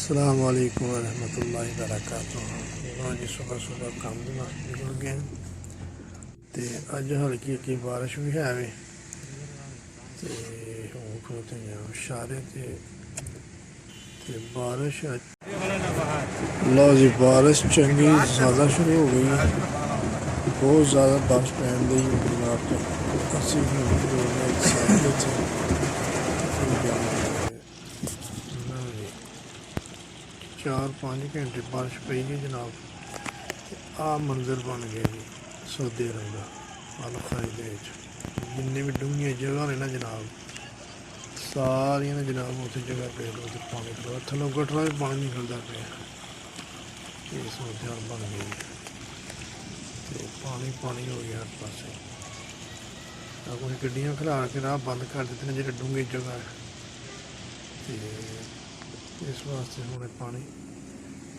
अस्सलाम वालेकुम रहमतुल्लाहि वबरकातुहू। हाँ जी, सुबह सुबह काम के वास्ते निकल गए तो अज हल्की हल्की बारिश भी है वे ते हूँ खलोते हैं इशारे ते बारिश लो जी बारिश चंगी ज़्यादा शुरू हो गई है। बहुत ज़्यादा बारिश पैन दी जनाब तो अस्सी चार पाँच घंटे बारिश पई जी जनाब। आ मंजर बन गया जी सऊदी अरब का अल खलीज दे विच जिन्नी भी डूंघियां जगह ने ना जनाब सारियां ने जनाब उत्थे जगह पे उत्थे पानी खड़ोया थल्लों गटरा भी पानी निकलदा पिया। ये सूरत हाल बन गई ते पानी पानी हो गया हर पासे। कुछ गड्डियां खिलार के राह बंद कर दित्ते ने जेह्ड़े डूंघी जगह है ते इस वास्ते हुण पानी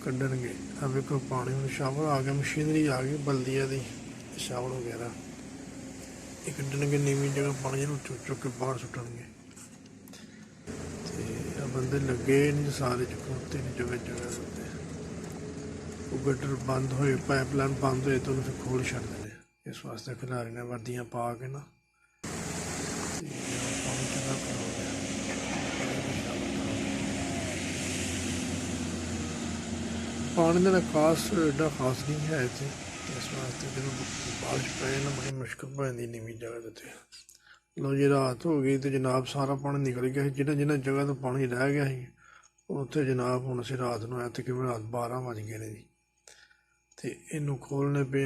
कड्ढणगे। अब वेखो पानी हुण शावर आ गया, मशीनरी आ गई बल्दिया दी शावर वगैरह ये कड्ढणगे नीवीं जगह पानी नूं चुक चुक के बाहर सुट्टणगे। ते बंदे लगे नहीं सारे खड़ोते ने जगह जगह उत्ते। वो गटर बंद होए पाइपलाइन बंद होए तो उन्हें फिर खोल छड्डदे ने। इस वास्ते खिलारी ने वर्दियां पा के ना पानी चंगा खड़ो गया। पानी का खास एडा खास नहीं है इतने। इस वास्ते जो बारिश पे ना बड़ी मुश्किल हो जाती नीवीं जगह उत्ते। लो जी रात हो गई तो जनाब सारा पानी निकल गया। जिन्हें जिन्हें जगह तो पानी रह गया ही उत्थे जनाब हुण असीं रात नूं तकरीबन रात 12 बज गए ने जी ते इनू खोलने पे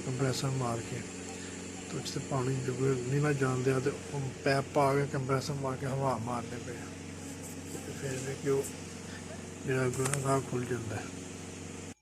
कंप्रैसर मार के तो उससे पानी जो नहीं ना जान दिया तो पैप पा के कंप्रैसर मार के हवा मारने पे फिर भी कि राह खुल जाता है।